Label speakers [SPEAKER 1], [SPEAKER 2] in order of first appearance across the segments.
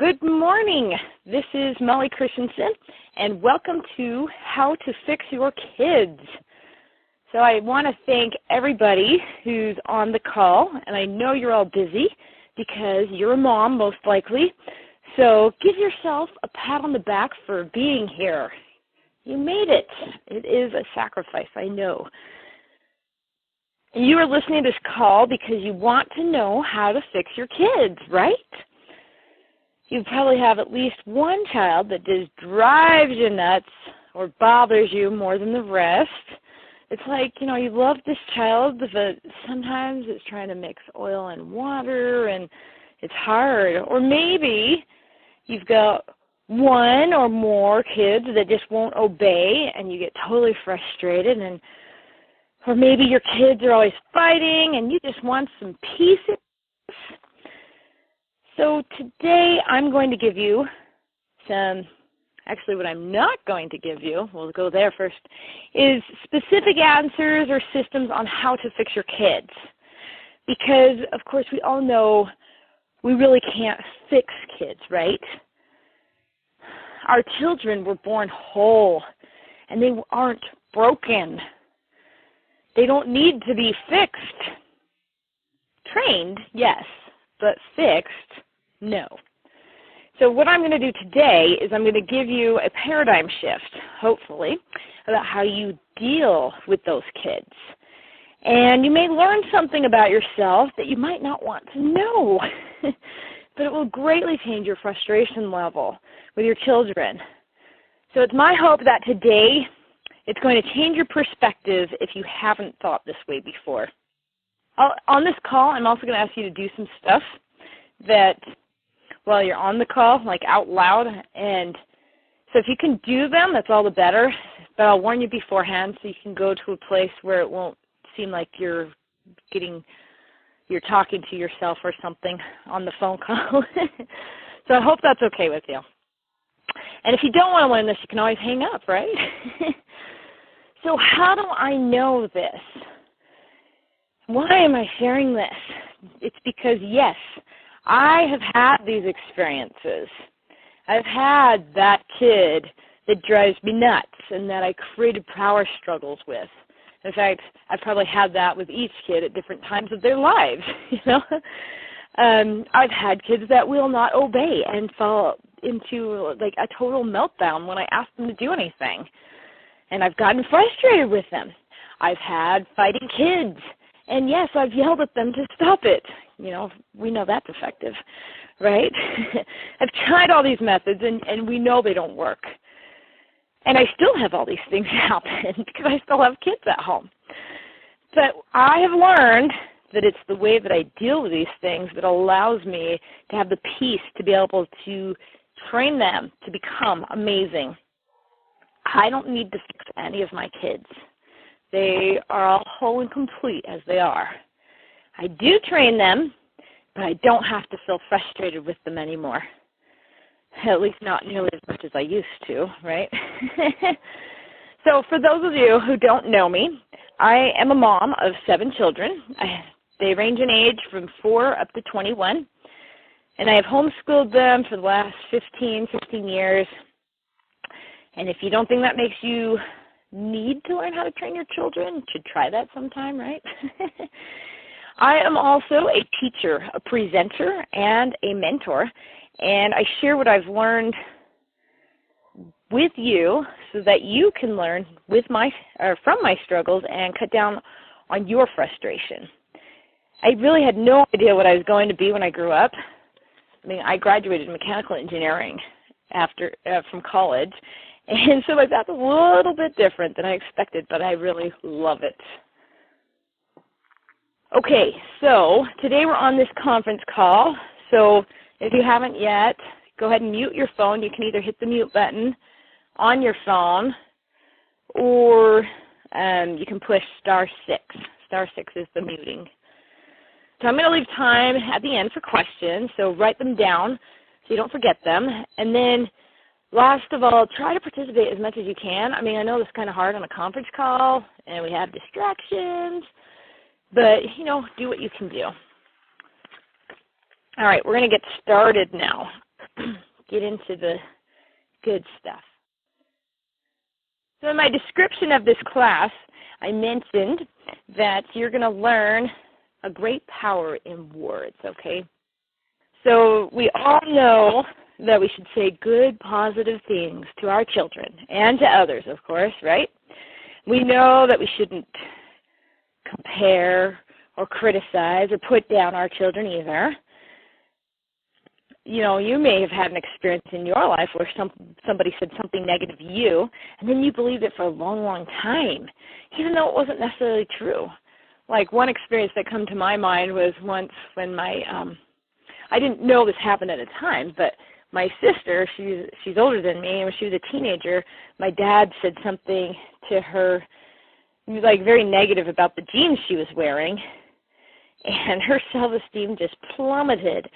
[SPEAKER 1] Good morning. This is Molly Christensen, and welcome to How to Fix Your Kids. So I want to thank everybody who's on the call, and I know you're all busy because you're a mom, most likely. So give yourself a pat on the back for being here. You made it. It is a sacrifice, I know. And you are listening to this call because you want to know how to fix your kids, right? You probably have at least one child that just drives you nuts or bothers you more than the rest. It's like, you love this child, but sometimes it's trying to mix oil and water, and it's hard. Or maybe you've got one or more kids that just won't obey, and you get totally frustrated. Or maybe your kids are always fighting, and you just want some peace. So today I'm going to give you actually what I'm not going to give you, we'll go there first, is specific answers or systems on how to fix your kids. Because, of course, we all know we really can't fix kids, right? Our children were born whole, and they aren't broken. They don't need to be fixed. Trained, yes, but fixed, no. So what I'm going to do today is I'm going to give you a paradigm shift, hopefully, about how you deal with those kids. And you may learn something about yourself that you might not want to know, but it will greatly change your frustration level with your children. So it's my hope that today it's going to change your perspective if you haven't thought this way before. On this call, I'm also going to ask you to do some stuff that while you're on the call, like out loud. And so if you can do them, that's all the better. But I'll warn you beforehand so you can go to a place where it won't seem like you're talking to yourself or something on the phone call. So I hope that's okay with you. And if you don't want to learn this, you can always hang up, right? So how do I know this? Why am I sharing this? It's because, yes, I have had these experiences. I've had that kid that drives me nuts and that I created power struggles with. In fact, I've probably had that with each kid at different times of their lives, I've had kids that will not obey and fall into like a total meltdown when I ask them to do anything. And I've gotten frustrated with them. I've had fighting kids. And yes, I've yelled at them to stop it. We know that's effective, right? I've tried all these methods, and we know they don't work. And I still have all these things happen because I still have kids at home. But I have learned that it's the way that I deal with these things that allows me to have the peace to be able to train them to become amazing. I don't need to fix any of my kids. They are all whole and complete as they are. I do train them, but I don't have to feel frustrated with them anymore. At least not nearly as much as I used to, right? So for those of you who don't know me, I am a mom of 7 children. They range in age from 4 up to 21. And I have homeschooled them for the last 16 years. And if you don't think that makes you need to learn how to train your children, you should try that sometime, right? I am also a teacher, a presenter, and a mentor, and I share what I've learned with you so that you can learn from my struggles and cut down on your frustration. I really had no idea what I was going to be when I grew up. I graduated in mechanical engineering from college, and so that's a little bit different than I expected, but I really love it. Okay, so today we're on this conference call. So if you haven't yet, go ahead and mute your phone. You can either hit the mute button on your phone or you can push *6. *6 is the muting. So I'm going to leave time at the end for questions, so write them down so you don't forget them. And then last of all, try to participate as much as you can. I know it's kind of hard on a conference call, and we have distractions, but, do what you can do. All right, we're going to get started now. get into the good stuff. So in my description of this class, I mentioned that you're going to learn a great power in words, okay? So we all know that we should say good, positive things to our children and to others, of course, right? We know that we shouldn't compare or criticize or put down our children either. You know, you may have had an experience in your life where somebody said something negative to you, and then you believed it for a long, long time, even though it wasn't necessarily true. Like one experience that come to my mind was once when I didn't know this happened at the time, but my sister, she's older than me, and when she was a teenager, my dad said something to her, like very negative about the jeans she was wearing, and her self-esteem just plummeted.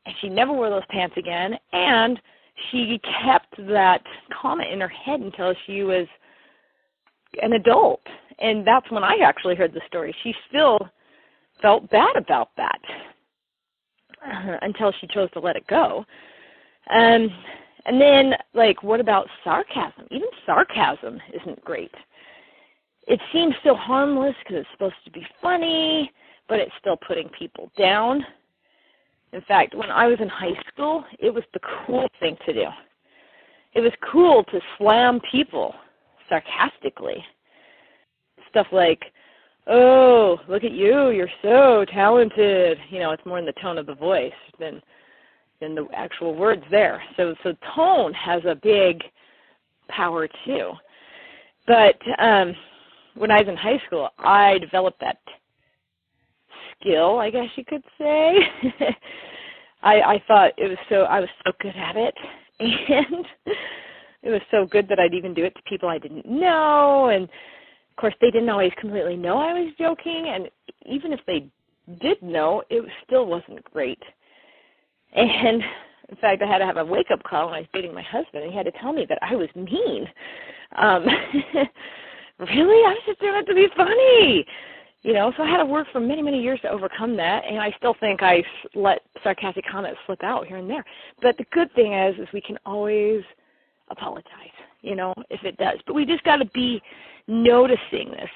[SPEAKER 1] And she never wore those pants again, and she kept that comment in her head until she was an adult. And that's when I actually heard the story. She still felt bad about that until she chose to let it go. And then, like, what about sarcasm? Even sarcasm isn't great. It seems so harmless because it's supposed to be funny, but it's still putting people down. In fact, when I was in high school, it was the cool thing to do. It was cool to slam people sarcastically. Stuff like, oh, look at you, you're so talented. You know, it's more in the tone of the voice than the actual words there. So tone has a big power too. But when I was in high school, I developed that skill, I guess you could say. I thought I was so good at it, and it was so good that I'd even do it to people I didn't know, and of course they didn't always completely know I was joking, and even if they did know, it still wasn't great. And in fact, I had to have a wake-up call when I was dating my husband, and he had to tell me that I was mean. Really? I was just doing it to be funny. You know, so I had to work for many, many years to overcome that, and I still think I let sarcastic comments slip out here and there. But the good thing is we can always apologize, you know, if it does. But we just got to be noticing this.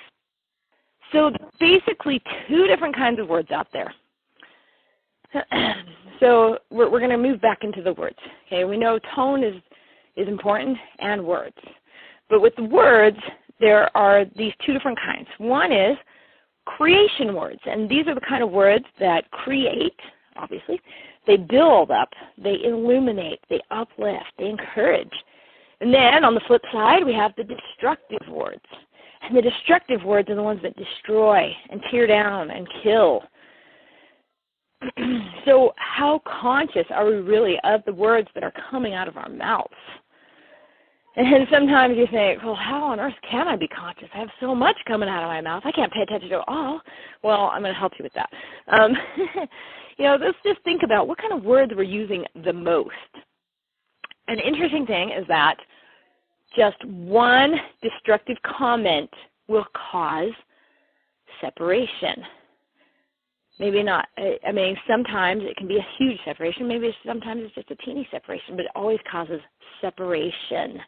[SPEAKER 1] So basically 2 different kinds of words out there. So we're going to move back into the words. Okay, we know tone is important and words. But with the words, there are these 2 different kinds. One is creation words, and these are the kind of words that create, obviously. They build up, they illuminate, they uplift, they encourage. And then on the flip side, we have the destructive words. And the destructive words are the ones that destroy and tear down and kill. So how conscious are we really of the words that are coming out of our mouths? And sometimes you think, well, how on earth can I be conscious? I have so much coming out of my mouth. I can't pay attention to it all. Well, I'm going to help you with that. You know, let's just think about what kind of words we're using the most. An interesting thing is that just one destructive comment will cause separation. Maybe not. I mean, sometimes it can be a huge separation. Maybe sometimes it's just a teeny separation, but it always causes separation.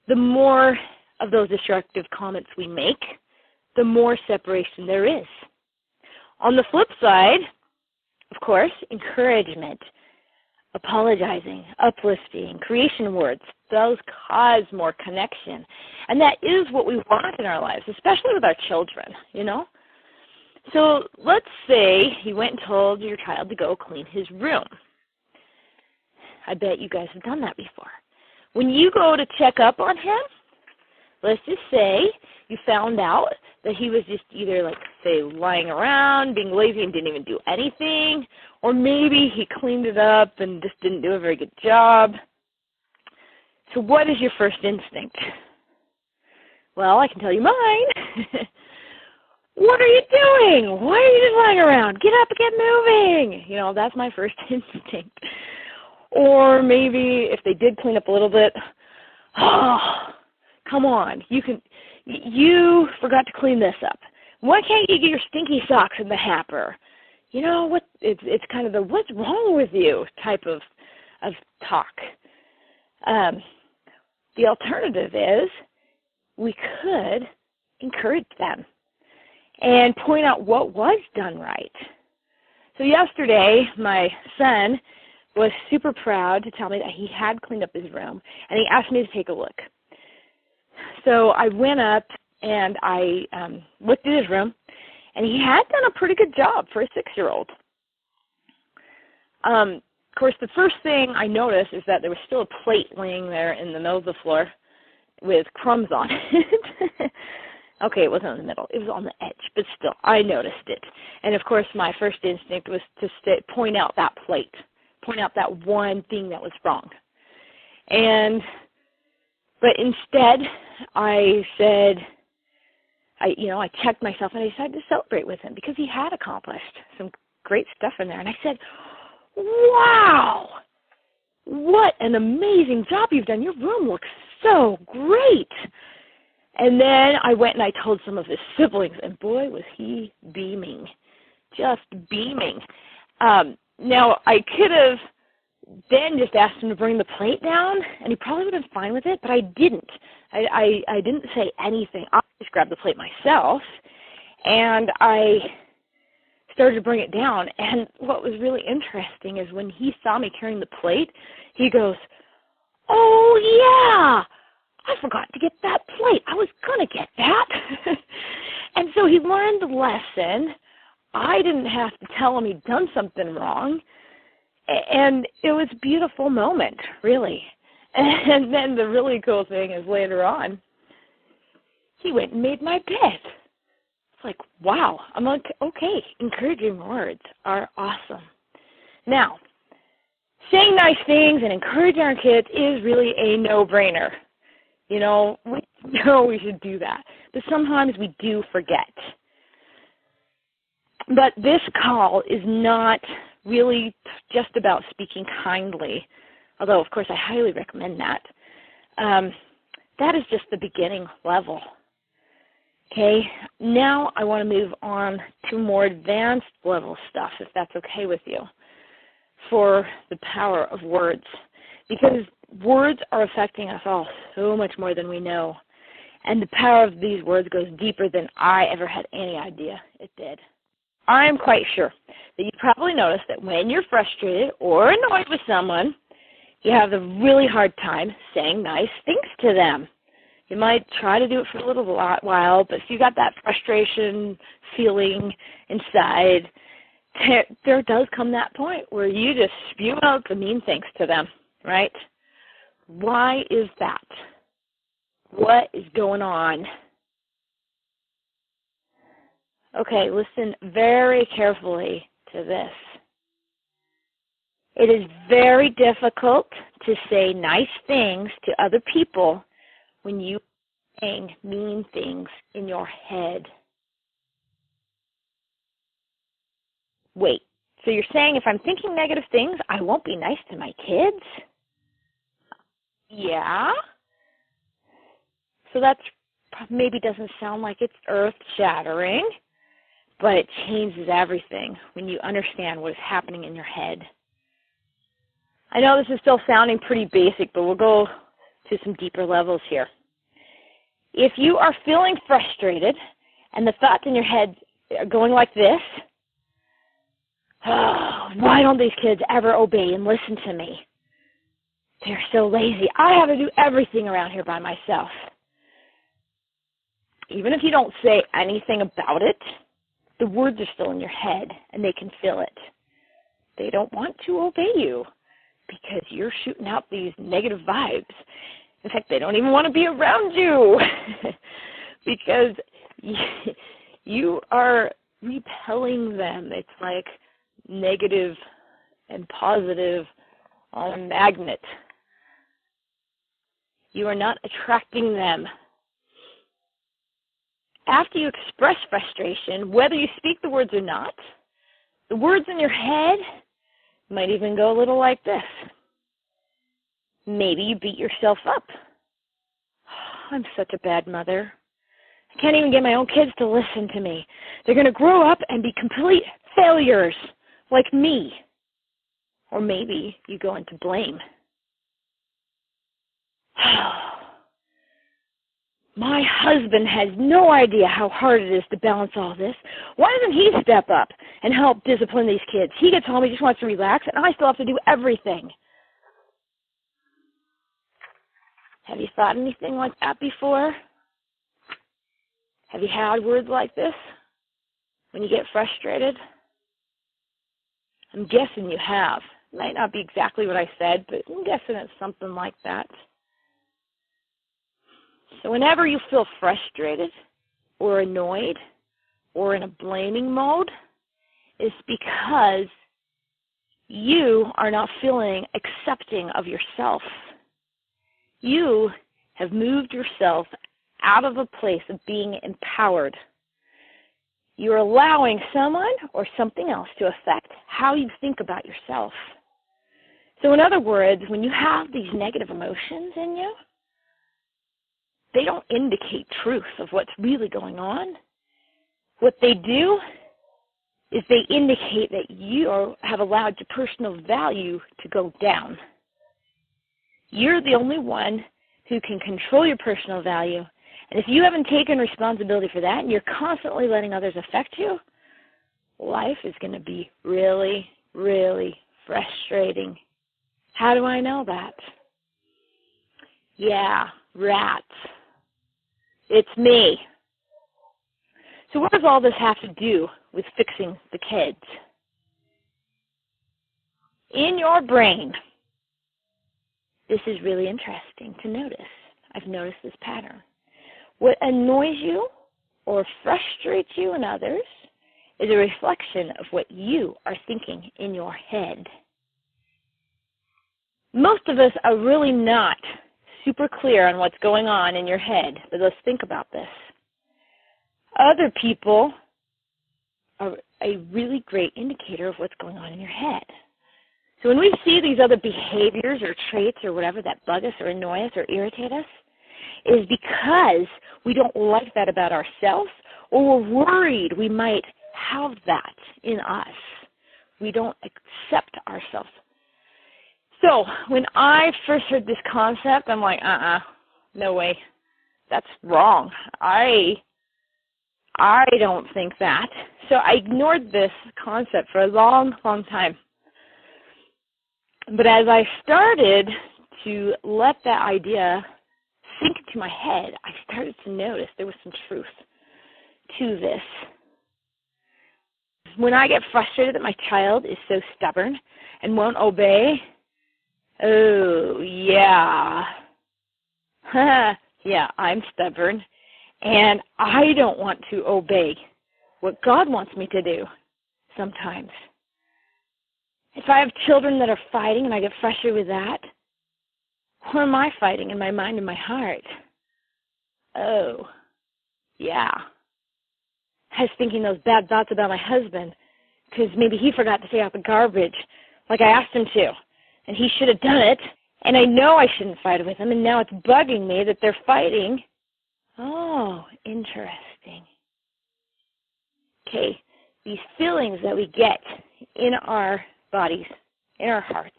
[SPEAKER 1] The more of those destructive comments we make, the more separation there is. On the flip side, of course, encouragement, apologizing, uplifting, creation words, those cause more connection. And that is what we want in our lives, especially with our children, you know. So let's say you went and told your child to go clean his room. I bet you guys have done that before. When you go to check up on him, let's just say you found out that he was just either, like, say, lying around, being lazy and didn't even do anything, or maybe he cleaned it up and just didn't do a very good job. So what is your first instinct? Well, I can tell you mine. What are you doing? Why are you just lying around? Get up and get moving. You know, that's my first instinct. Or maybe if they did clean up a little bit, oh, come on, you forgot to clean this up. Why can't you get your stinky socks in the hamper? You know, it's kind of the what's wrong with you type of of talk. The alternative is we could encourage them and point out what was done right. So yesterday, my son was super proud to tell me that he had cleaned up his room, and he asked me to take a look. So I went up and I looked at his room, and he had done a pretty good job for a 6-year-old. Of course, the first thing I noticed is that there was still a plate laying there in the middle of the floor with crumbs on it. Okay, it wasn't in the middle. It was on the edge, but still, I noticed it. And, of course, my first instinct was to point out that plate, point out that one thing that was wrong. But instead, I said, I checked myself, and I decided to celebrate with him because he had accomplished some great stuff in there. And I said, wow, what an amazing job you've done. Your room looks so great. And then I went and I told some of his siblings, and boy, was he beaming, just beaming. Now, I could have then just asked him to bring the plate down, and he probably would have been fine with it, but I didn't. I didn't say anything. I just grabbed the plate myself, and I started to bring it down. And what was really interesting is when he saw me carrying the plate, he goes, oh, yeah, I forgot to get that plate. I was going to get that. And so he learned the lesson. I didn't have to tell him he'd done something wrong. And it was a beautiful moment, really. And then the really cool thing is later on, he went and made my bed. It's like, wow. I'm like, okay, encouraging words are awesome. Now, saying nice things and encouraging our kids is really a no-brainer. We know we should do that. But sometimes we do forget. But this call is not really just about speaking kindly, although, of course, I highly recommend that. That is just the beginning level. Okay, now I want to move on to more advanced level stuff, if that's okay with you, for the power of words. Because words are affecting us all so much more than we know. And the power of these words goes deeper than I ever had any idea it did. I am quite sure that you probably noticed that when you're frustrated or annoyed with someone, you have a really hard time saying nice things to them. You might try to do it for a little while, but if you got that frustration feeling inside, there does come that point where you just spew out the mean things to them, right? Why is that? What is going on? Okay, listen very carefully to this. It is very difficult to say nice things to other people when you are saying mean things in your head. Wait, so you're saying if I'm thinking negative things, I won't be nice to my kids? Yeah? So that maybe doesn't sound like it's earth-shattering, but it changes everything when you understand what is happening in your head. I know this is still sounding pretty basic, but we'll go to some deeper levels here. If you are feeling frustrated and the thoughts in your head are going like this, oh, why don't these kids ever obey and listen to me? They're so lazy. I have to do everything around here by myself. Even if you don't say anything about it, the words are still in your head and they can feel it. They don't want to obey you because you're shooting out these negative vibes. In fact, they don't even want to be around you because you are repelling them. It's like negative and positive on a magnet. You are not attracting them. After you express frustration, whether you speak the words or not, the words in your head might even go a little like this. Maybe you beat yourself up. I'm such a bad mother. I can't even get my own kids to listen to me. They're going to grow up and be complete failures like me. Or maybe you go into blame. My husband has no idea how hard it is to balance all this. Why doesn't he step up and help discipline these kids? He gets home, he just wants to relax, and I still have to do everything. Have you thought anything like that before? Have you had words like this when you get frustrated? I'm guessing you have. It might not be exactly what I said, but I'm guessing it's something like that. So whenever you feel frustrated or annoyed or in a blaming mode, it's because you are not feeling accepting of yourself. You have moved yourself out of a place of being empowered. You're allowing someone or something else to affect how you think about yourself. So in other words, when you have these negative emotions in you, they don't indicate truth of what's really going on. What they do is they indicate that you have allowed your personal value to go down. You're the only one who can control your personal value. And if you haven't taken responsibility for that and you're constantly letting others affect you, life is going to be really, really frustrating. How do I know that? Yeah, rats. It's me. So what does all this have to do with fixing the kids? In your brain, this is really interesting to notice. I've noticed this pattern. What annoys you or frustrates you in others is a reflection of what you are thinking in your head. Most of us are really not super clear on what's going on in your head, but let's think about this. Other people are a really great indicator of what's going on in your head. So when we see these other behaviors or traits or whatever that bug us or annoy us or irritate us, it is because we don't like that about ourselves, or we're worried we might have that in us. We don't accept ourselves. So when I first heard this concept, I'm like, no way. That's wrong. I don't think that. So I ignored this concept for a long, long time. But as I started to let that idea sink into my head, I started to notice there was some truth to this. When I get frustrated that my child is so stubborn and won't obey, oh, yeah. Yeah, I'm stubborn, and I don't want to obey what God wants me to do sometimes. If I have children that are fighting and I get frustrated with that, who am I fighting in my mind and my heart? Oh, yeah. I was thinking those bad thoughts about my husband because maybe he forgot to take out the garbage like I asked him to, and he should have done it, and I know I shouldn't fight with him, and now it's bugging me that they're fighting. Oh, interesting. Okay, these feelings that we get in our bodies, in our hearts,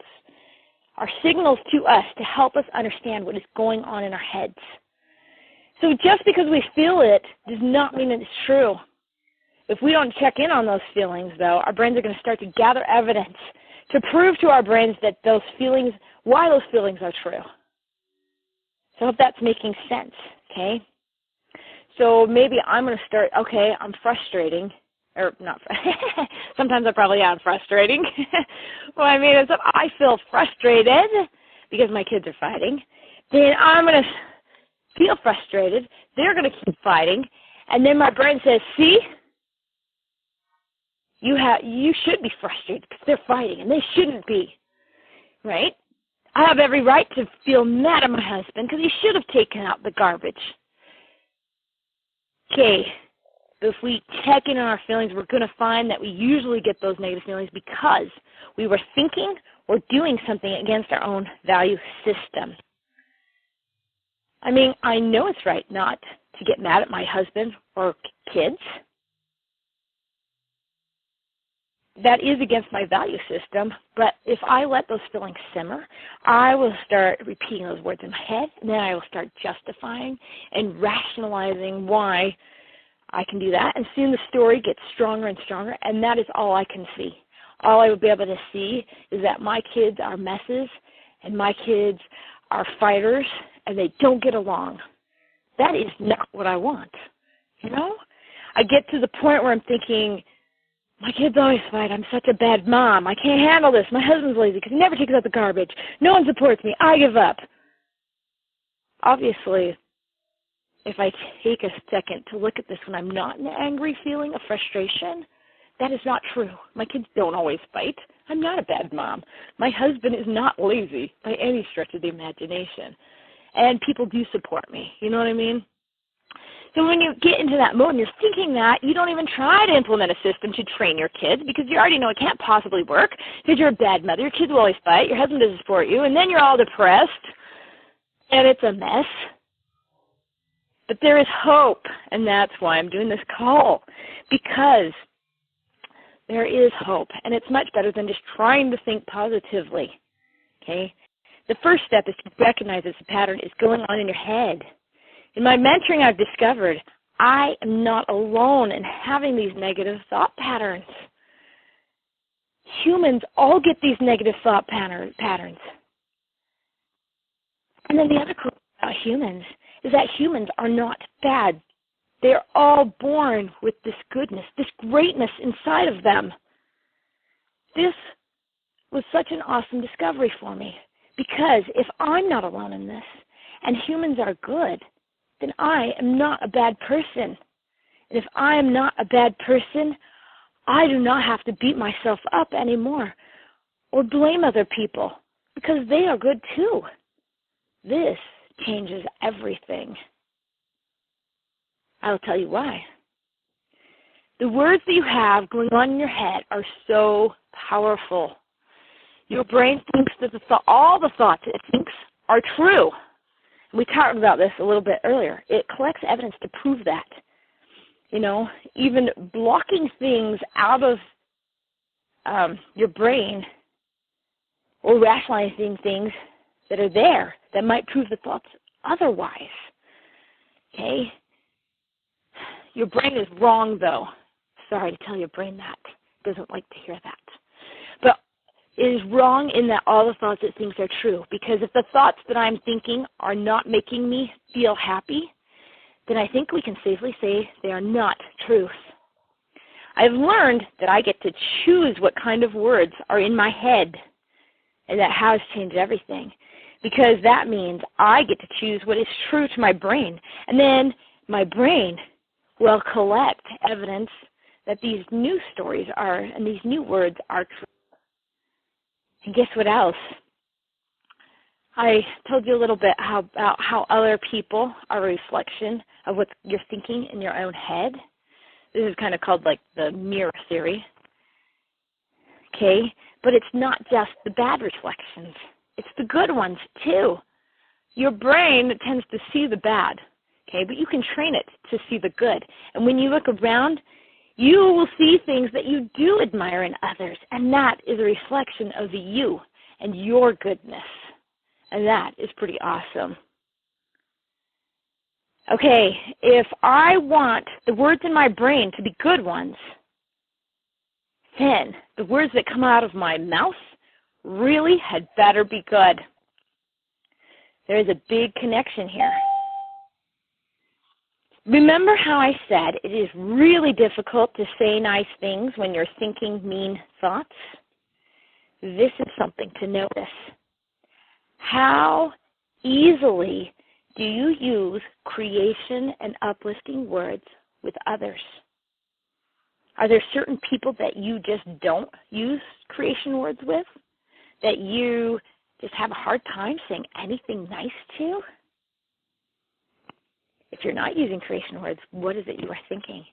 [SPEAKER 1] are signals to us to help us understand what is going on in our heads. So just because we feel it does not mean that it's true. If we don't check in on those feelings, though, our brains are going to start to gather evidence to prove to our brains that those feelings, why those feelings are true. So I hope that's making sense, okay? So maybe I'm going to start, okay, I'm frustrating. Or not, sometimes I probably am frustrating. Well, I mean, if I feel frustrated because my kids are fighting, then I'm going to feel frustrated. They're going to keep fighting. And then my brain says, see, you should be frustrated because they're fighting, and they shouldn't be, right? I have every right to feel mad at my husband because he should have taken out the garbage. Okay. If we check in on our feelings, we're going to find that we usually get those negative feelings because we were thinking or doing something against our own value system. I mean, I know it's right not to get mad at my husband or kids. that is against my value system, but if I let those feelings simmer, I will start repeating those words in my head, and then I will start justifying and rationalizing why I can do that, and soon the story gets stronger and stronger, and that is all I can see. All I will be able to see is that my kids are messes, and my kids are fighters, and they don't get along. That is not what I want, you know? I get to the point where I'm thinking, my kids always fight. I'm such a bad mom. I can't handle this. My husband's lazy because he never takes out the garbage. No one supports me. I give up. Obviously, if I take a second to look at this when I'm not in an angry feeling of frustration, that is not true. My kids don't always fight. I'm not a bad mom. My husband is not lazy by any stretch of the imagination. And people do support me. You know what I mean? So when you get into that mode and you're thinking that, you don't even try to implement a system to train your kids because you already know it can't possibly work because you're a bad mother. Your kids will always fight. Your husband doesn't support you. And then you're all depressed. And it's a mess. But there is hope. And that's why I'm doing this call. Because there is hope. And it's much better than just trying to think positively. Okay? The first step is to recognize that the pattern is going on in your head. In my mentoring, I've discovered I am not alone in having these negative thought patterns. Humans all get these negative thought patterns. And then the other cool thing about humans is that humans are not bad. They're all born with this goodness, this greatness inside of them. This was such an awesome discovery for me because if I'm not alone in this and humans are good, then I am not a bad person. And if I am not a bad person, I do not have to beat myself up anymore or blame other people because they are good too. This changes everything. I'll tell you why. The words that you have going on in your head are so powerful. Your brain thinks that all the thoughts it thinks are true. We talked about this a little bit earlier. It collects evidence to prove that. You know, even blocking things out of your brain or rationalizing things that are there that might prove the thoughts otherwise. Okay? Your brain is wrong, though. Sorry to tell your brain that. It doesn't like to hear that. But it is wrong in that all the thoughts it thinks are true. Because if the thoughts that I'm thinking are not making me feel happy, then I think we can safely say they are not truth. I've learned that I get to choose what kind of words are in my head. And that has changed everything. Because that means I get to choose what is true to my brain. And then my brain will collect evidence that these new stories are, and these new words are true. And guess what else? I told you a little bit about how other people are a reflection of what you're thinking in your own head. This is kind of called like the mirror theory. Okay? But it's not just the bad reflections. It's the good ones too. Your brain tends to see the bad, okay? But you can train it to see the good. And when you look around, you will see things that you do admire in others, and that is a reflection of you and your goodness. And that is pretty awesome. Okay, if I want the words in my brain to be good ones, then the words that come out of my mouth really had better be good. There is a big connection here. Remember how I said it is really difficult to say nice things when you're thinking mean thoughts? This is something to notice. How easily do you use creation and uplifting words with others? Are there certain people that you just don't use creation words with? That you just have a hard time saying anything nice to? If you're not using creation words, what is it you are thinking?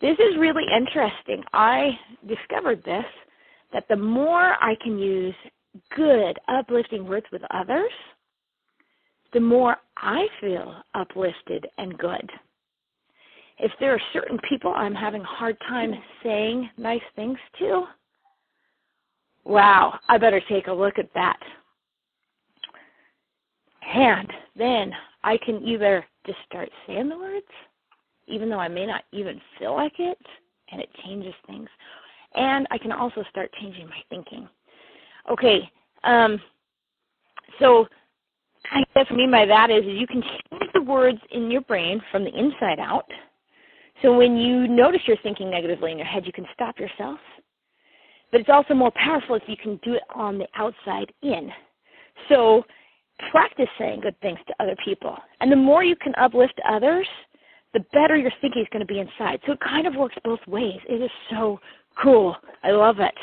[SPEAKER 1] This is really interesting. I discovered this, that the more I can use good, uplifting words with others, the more I feel uplifted and good. If there are certain people I'm having a hard time saying nice things to, Wow, I better take a look at that. And then I can either just start saying the words, even though I may not even feel like it, and it changes things. And I can also start changing my thinking. Okay, so I guess what I mean by that is you can change the words in your brain from the inside out. So when you notice you're thinking negatively in your head, you can stop yourself. But it's also more powerful if you can do it on the outside in. So practice saying good things to other people. And the more you can uplift others, the better your thinking is going to be inside. So it kind of works both ways. It is so cool. I love it.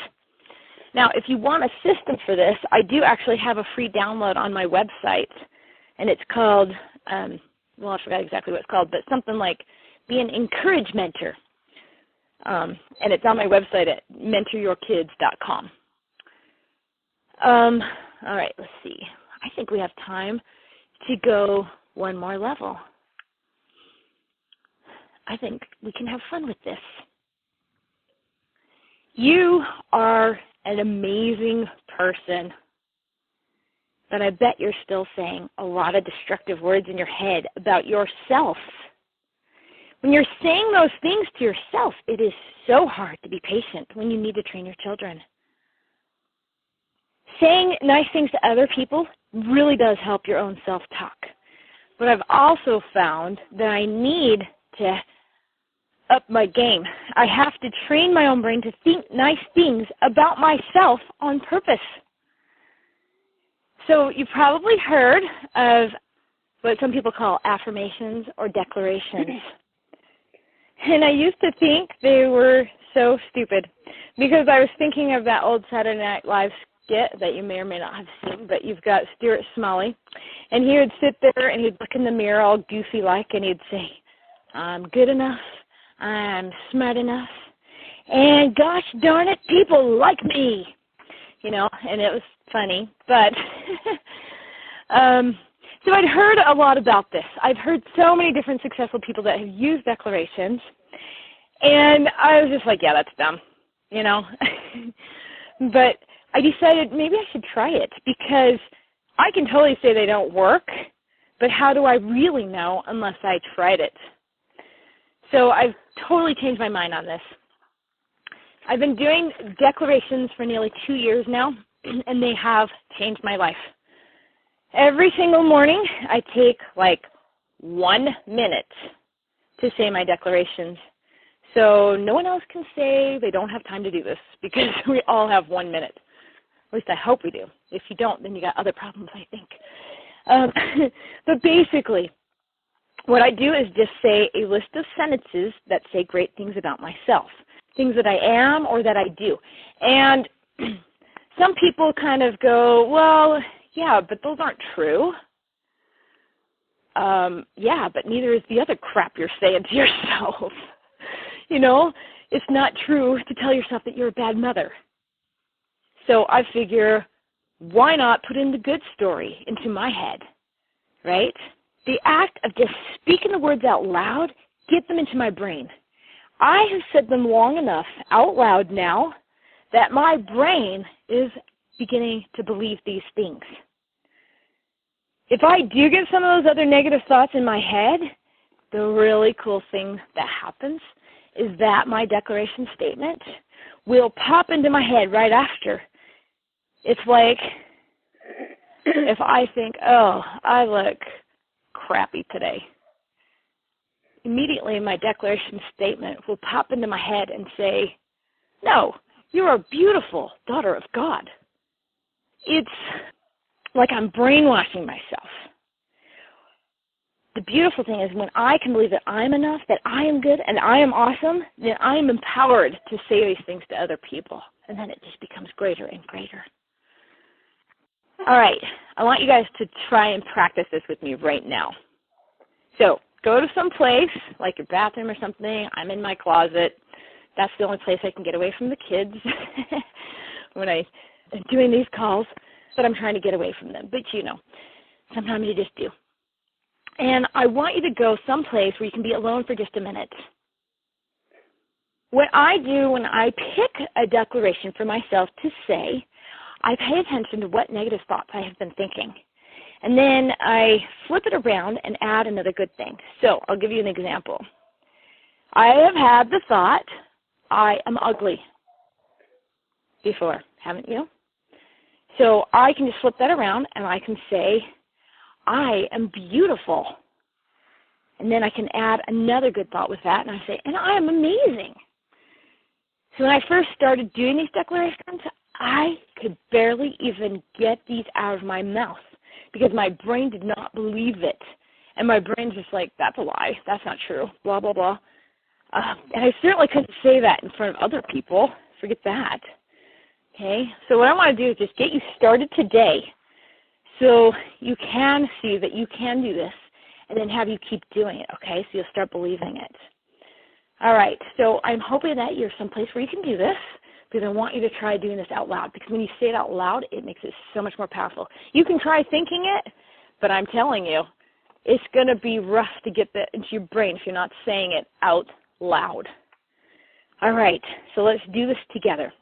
[SPEAKER 1] Now, if you want a system for this, I do actually have a free download on my website, and it's called, I forgot exactly what it's called, but something like Be an Encouragementer. And it's on my website at mentoryourkids.com. All right, let's see. I think we have time to go one more level. I think we can have fun with this. You are an amazing person, but I bet you're still saying a lot of destructive words in your head about yourself. When you're saying those things to yourself, it is so hard to be patient when you need to train your children. Saying nice things to other people really does help your own self-talk. But I've also found that I need to up my game. I have to train my own brain to think nice things about myself on purpose. So you've probably heard of what some people call affirmations or declarations. And I used to think they were so stupid because I was thinking of that old Saturday Night Live skit that you may or may not have seen, but you've got Stuart Smalley, and he would sit there and he'd look in the mirror all goofy-like and he'd say, I'm good enough, I'm smart enough, and gosh darn it, people like me, and it was funny, but so I'd heard a lot about this. I've heard so many different successful people that have used declarations, and I was just like, yeah, that's dumb, but I decided maybe I should try it because I can totally say they don't work, but how do I really know unless I tried it? So I've totally changed my mind on this. I've been doing declarations for nearly 2 years now, and they have changed my life. Every single morning, I take like 1 minute to say my declarations. So no one else can say they don't have time to do this because we all have 1 minute. At least I hope we do. If you don't, then you got other problems, I think. But basically, what I do is just say a list of sentences that say great things about myself, things that I am or that I do. And some people kind of go, well, yeah, but those aren't true. Yeah, but neither is the other crap you're saying to yourself. It's not true to tell yourself that you're a bad mother. So I figure, why not put in the good story into my head, right? The act of just speaking the words out loud, get them into my brain. I have said them long enough out loud now that my brain is beginning to believe these things. If I do get some of those other negative thoughts in my head, the really cool thing that happens is that my declaration statement will pop into my head right after. It's like if I think, oh, I look crappy today, immediately my declaration statement will pop into my head and say, no, you're a beautiful daughter of God. It's like I'm brainwashing myself. The beautiful thing is when I can believe that I'm enough, that I am good, and I am awesome, then I am empowered to say these things to other people. And then it just becomes greater and greater. All right, I want you guys to try and practice this with me right now. So go to some place, like your bathroom or something. I'm in my closet. That's the only place I can get away from the kids when I'm doing these calls. But I'm trying to get away from them. But sometimes you just do. And I want you to go someplace where you can be alone for just a minute. What I do when I pick a declaration for myself to say, I pay attention to what negative thoughts I have been thinking. And then I flip it around and add another good thing. So I'll give you an example. I have had the thought, I am ugly before, haven't you? So I can just flip that around and I can say, I am beautiful. And then I can add another good thought with that, and I say, and I am amazing. So when I first started doing these declarations, I could barely even get these out of my mouth because my brain did not believe it. And my brain's just like, that's a lie. That's not true. Blah, blah, blah. And I certainly couldn't say that in front of other people. Forget that. Okay? So what I want to do is just get you started today so you can see that you can do this and then have you keep doing it, okay? So you'll start believing it. All right. So I'm hoping that you're someplace where you can do this because I want you to try doing this out loud because when you say it out loud, it makes it so much more powerful. You can try thinking it, but I'm telling you, it's going to be rough to get that into your brain if you're not saying it out loud. All right, so let's do this together.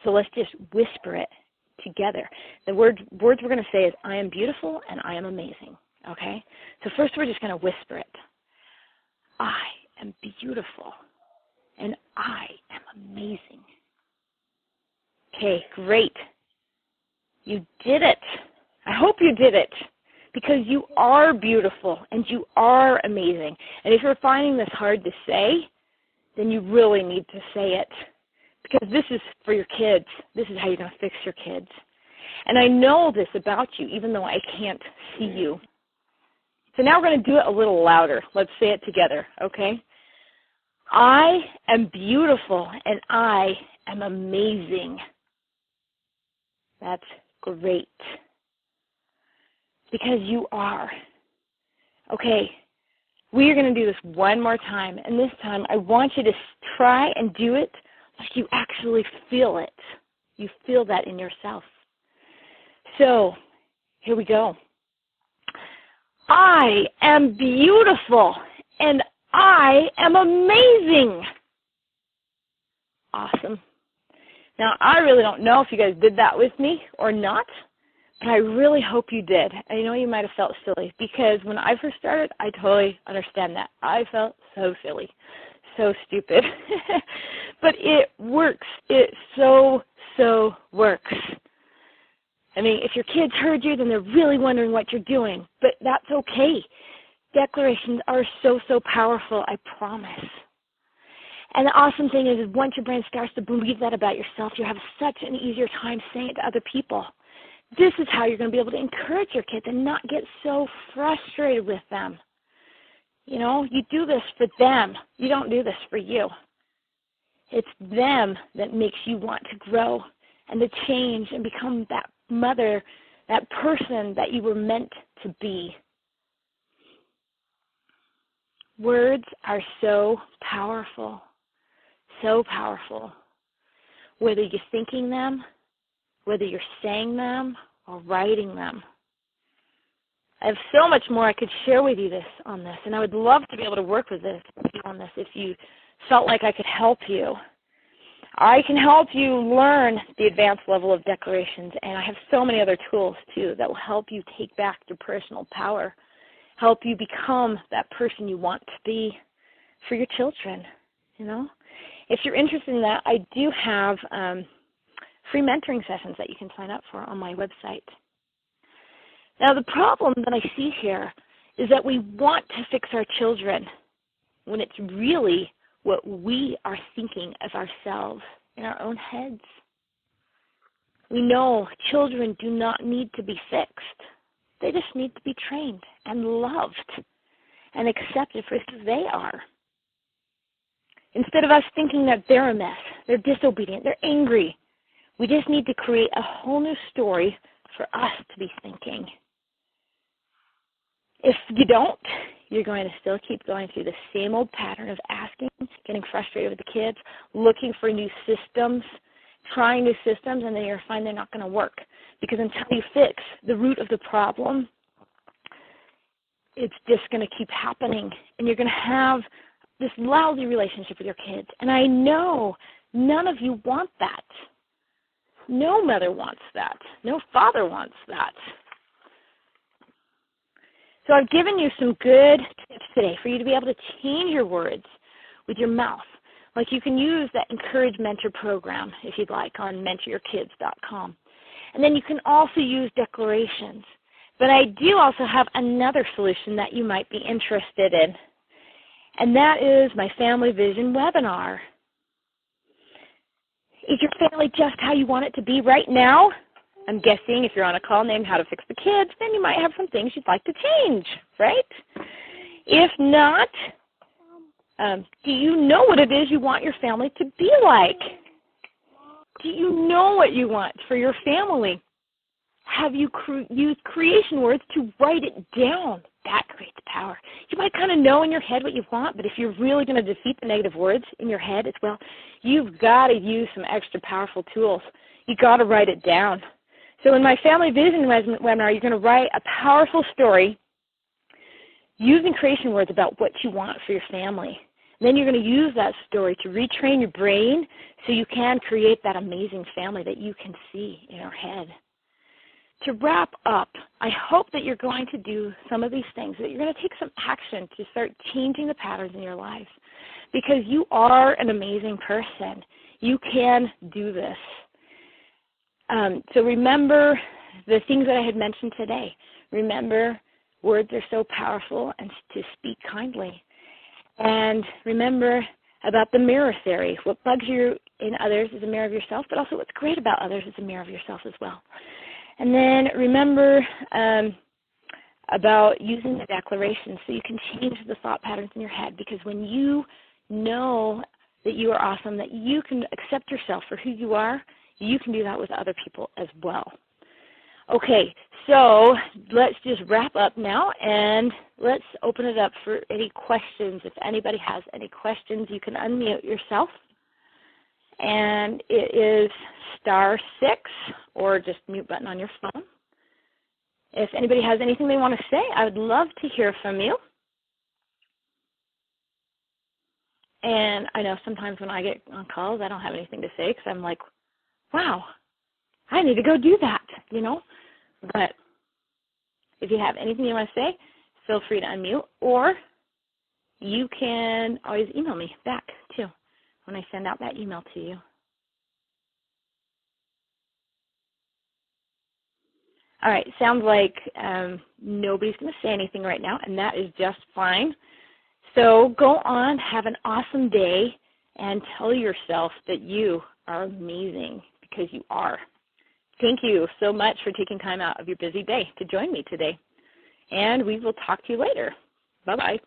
[SPEAKER 1] So let's just whisper it together. The words we're going to say is, I am beautiful and I am amazing, okay? So first we're just going to whisper it. I am beautiful and I am amazing. Okay, great. You did it. I hope you did it. Because you are beautiful and you are amazing. And if you're finding this hard to say, then you really need to say it. Because this is for your kids. This is how you're going to fix your kids. And I know this about you, even though I can't see you. So now we're going to do it a little louder. Let's say it together, okay? I am beautiful and I am amazing. That's great. Because you are. Okay, we are going to do this one more time, and this time I want you to try and do it like you actually feel it. You feel that in yourself. So, here we go. I am beautiful, and I am amazing. Awesome. Now, I really don't know if you guys did that with me or not, but I really hope you did. I know you might have felt silly because when I first started, I totally understand that. I felt so silly, so stupid. But it works. It so works. I mean, if your kids heard you, then they're really wondering what you're doing. But that's okay. Declarations are so powerful, I promise. And the awesome thing is once your brain starts to believe that about yourself, you have such an easier time saying it to other people. This is how you're going to be able to encourage your kids and not get so frustrated with them. You know, you do this for them. You don't do this for you. It's them that makes you want to grow and to change and become that mother, that person that you were meant to be. Words are so powerful, whether you're thinking them, whether you're saying them or writing them. I have so much more I could share with you on this, and I would love to be able to work with you on this if you felt like I could help you. I can help you learn the advanced level of declarations, and I have so many other tools, too, that will help you take back your personal power, help you become that person you want to be for your children, you know. If you're interested in that, I do have free mentoring sessions that you can sign up for on my website. Now, the problem that I see here is that we want to fix our children when it's really what we are thinking of ourselves in our own heads. We know children do not need to be fixed. They just need to be trained and loved and accepted for who they are. Instead of us thinking that they're a mess, they're disobedient, they're angry, we just need to create a whole new story for us to be thinking. If you don't, you're going to still keep going through the same old pattern of asking, getting frustrated with the kids, looking for new systems, trying new systems, and then you're going to find they're not going to work. Because until you fix the root of the problem, it's just going to keep happening. And you're going to have this lousy relationship with your kids. And I know none of you want that. No mother wants that. No father wants that. So I've given you some good tips today for you to be able to change your words with your mouth. Like you can use that Encourage Mentor program, if you'd like, on mentoryourkids.com. And then you can also use declarations. But I do also have another solution that you might be interested in, and that is my Family Vision webinar. Is your family just how you want it to be right now? I'm guessing if you're on a call named How to Fix the Kids, then you might have some things you'd like to change, right? If not, do you know what it is you want your family to be like? Do you know what you want for your family? Have you used creation words to write it down? That creates power. You might kind of know in your head what you want, but if you're really going to defeat the negative words in your head as well, you've got to use some extra powerful tools. You've got to write it down. So in my Family Vision webinar, you're going to write a powerful story using creation words about what you want for your family. And then you're going to use that story to retrain your brain so you can create that amazing family that you can see in your head. To wrap up, I hope that you're going to do some of these things, that you're going to take some action to start changing the patterns in your lives, because you are an amazing person. You can do this. So remember the things that I had mentioned today. Remember, words are so powerful, and to speak kindly. And remember about the mirror theory. What bugs you in others is a mirror of yourself, but also what's great about others is a mirror of yourself as well. And then remember about using the declaration so you can change the thought patterns in your head, because when you know that you are awesome, that you can accept yourself for who you are, you can do that with other people as well. Okay, so let's just wrap up now, and let's open it up for any questions. If anybody has any questions, you can unmute yourself. And it is *6 or just mute button on your phone. If anybody has anything they want to say, I would love to hear from you. And I know sometimes when I get on calls, I don't have anything to say because I'm like, wow, I need to go do that, you know. But if you have anything you want to say, feel free to unmute, or you can always email me back too when I send out that email to you. All right, sounds like nobody's going to say anything right now, and that is just fine. So go on, have an awesome day, and tell yourself that you are amazing, because you are. Thank you so much for taking time out of your busy day to join me today, and we will talk to you later. Bye-bye.